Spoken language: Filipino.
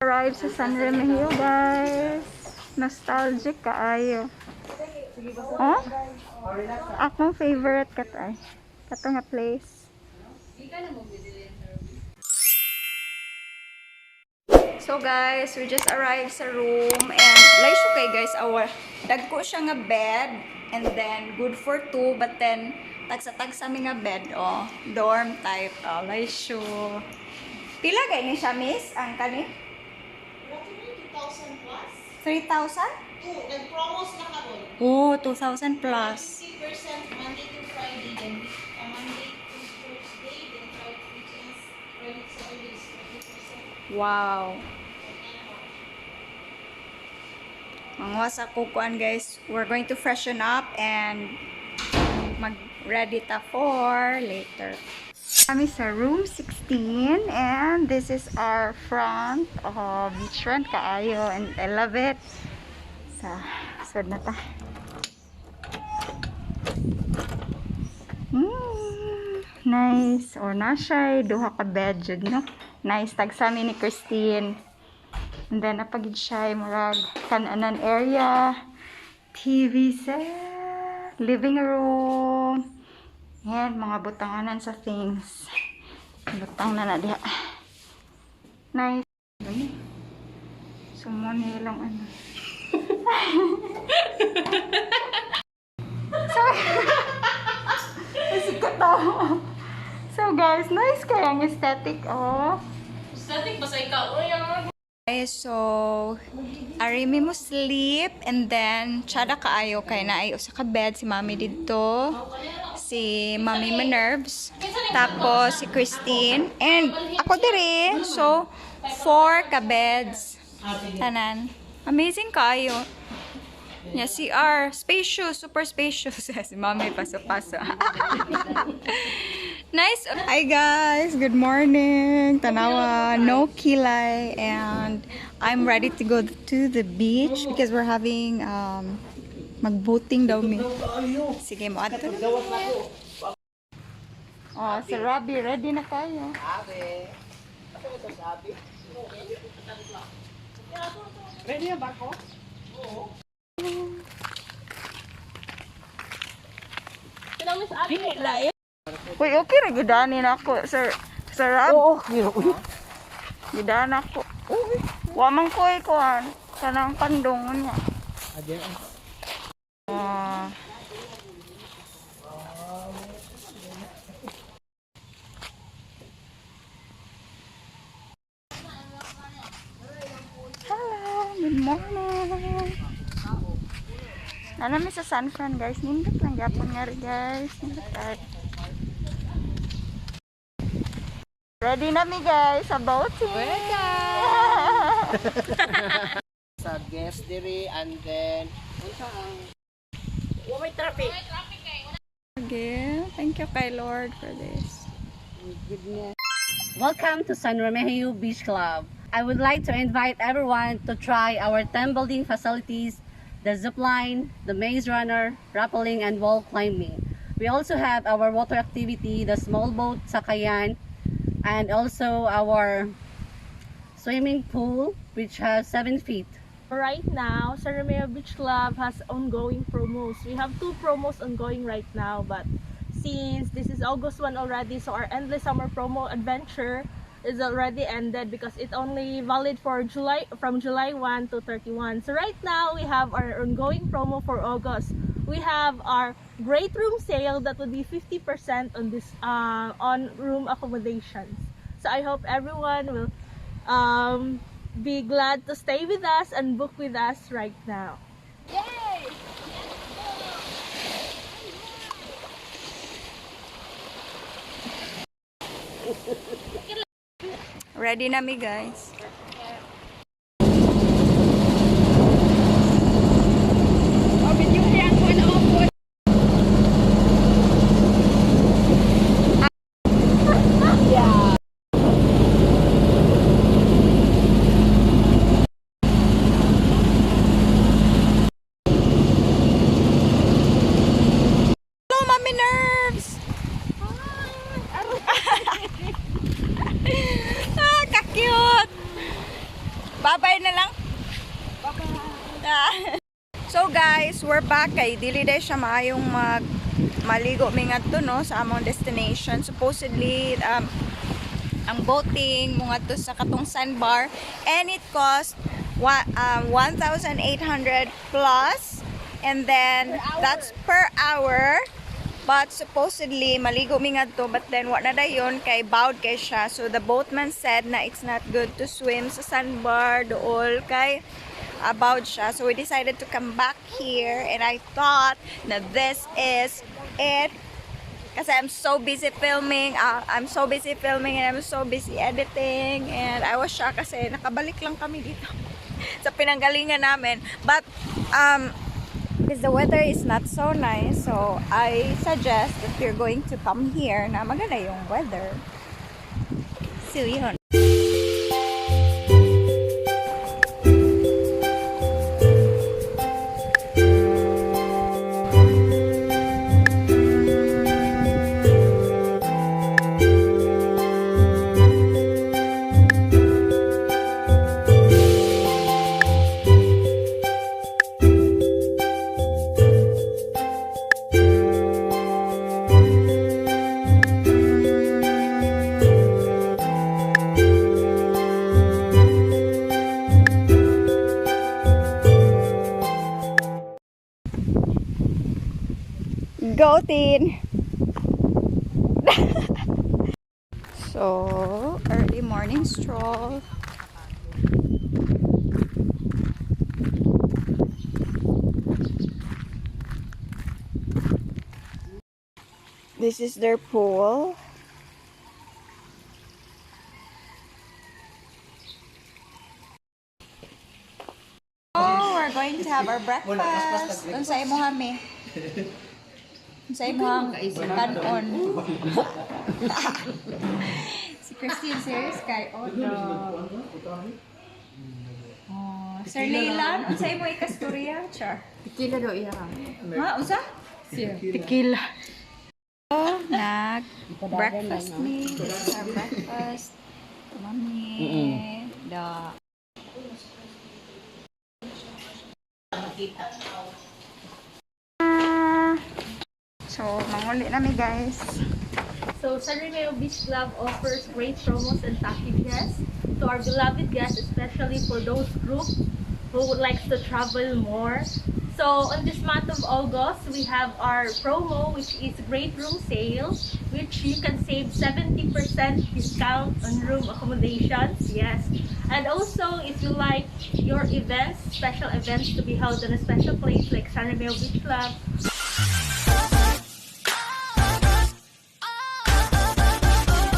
Arrive sa San Remegio, guys. Nostalgic kaayo. Oh? Akong favorite katay. Kato nga place. So guys, we just arrived sa room and like kay guys, dagko siya nga bed and then good for two but then tagsa-tagsa mi nga bed dorm type like pila gay ni siya miss ang kani? 2,000 plus. 3,000? Nag-promos na karon. Oh, 2,000 plus. 50% Monday to Friday, then Monday to Thursday, then Friday weekends, Friday Saturdays, 50%. Wow. Mga sa kukuan guys, we're going to freshen up and mag-ready ta for later. Kami sa room 16 and this is our front beach front kaayo and I love it. Sud na ta. Nice. Or na siya duha ka bed jud no. Nice tagsa ni Christine. And then napagid siya murag kananan area, TV set, living room. Yan, mga butanganan sa things. Butang na diha. Nice. Sumuni lang ano. So guys, nice kayang aesthetic Static ba sa ikaw? Okay, so arimi mo sleep and then tsada kaayo kay naayo sa bed si mami dito. Si Mami Manerves, tapos si Christine, and ako diri. So, 4 ka-beds. Tanan. Amazing kayo. Yeah, CR. Spacious. Super spacious. Si Mami paso-paso. Nice. Hi guys. Good morning. Tanawa. No kilay. And I'm ready to go to the beach because we're having mag-boating daw mi. Sige mo ato. Si Robbie, ready na kayo. Ready na ba ako? Oo. Kailangan mo sa akin. Uy, okay ra gidanin ako, sir. Sir Rob. Oo, gidan ako. Uy, wa man ko kuan. Kanang pandong niya. Hello, good morning. Nanami sa San Fran guys, nindot lang yapon nga rin guys. Ready na mi guys, about it. Sa guest diri and then May traffic. Okay, thank you kay Lord for this. Welcome to San Remegio Beach Club. I would like to invite everyone to try our team building facilities, the zip line, the maze runner, rappelling, and wall climbing. We also have our water activity, the small boat sakayan, and also our swimming pool, which has 7 feet. Right now, San Remegio Beach Club has ongoing promos. We have 2 promos ongoing right now, but since this is August 1 already, so our endless summer promo adventure is already ended because it only valid for from July 1 to 31. So right now, we have our ongoing promo for August. We have our great room sale that would be 50% on this on room accommodations. So I hope everyone will be glad to stay with us and book with us right now. Yay! Ready na mi guys. Cute! Bye-bye na lang. Bye-bye. So guys, we're back kay dili day siya maayong maligo mi ngadto no sa among destination. Supposedly ang boating mo ngadto sa katong sandbar and it cost 1,800 plus, and then that's per hour. But supposedly maligo mi ngadto, but then wa na dayon kay bawd kay siya. So the boatman said na it's not good to swim sa sandbar dool kay about siya. So we decided to come back here, and I thought na this is it kasi I'm so busy filming and I'm so busy editing, and I was shocked kasi nakabalik lang kami dito sa pinanggalingan namin. But because the weather is not so nice, so I suggest if you're going to come here na maganda yung weather. So yun. Go, Tin! So, early morning stroll. This is their pool. Oh, we're going to have our breakfast. Unsa imo hami? Unsa imo ang kanon? Si Christine serious kay Odo. Oh, Sir Leilan, unsa imo ikastorya, char? Tequila daw iya. Ha, unsa? Tequila. Oh, breakfast me. This is our breakfast. Mami. Da. So, manguli nami guys. So, San Remegio Beach Club offers great promos and packages to our beloved guests, especially for those groups who would like to travel more. So, on this month of August, we have our promo, which is Great Room Sale, which you can save 70% discount on room accommodations. Yes. And also, if you like your events, special events to be held in a special place like San Remegio Beach Club,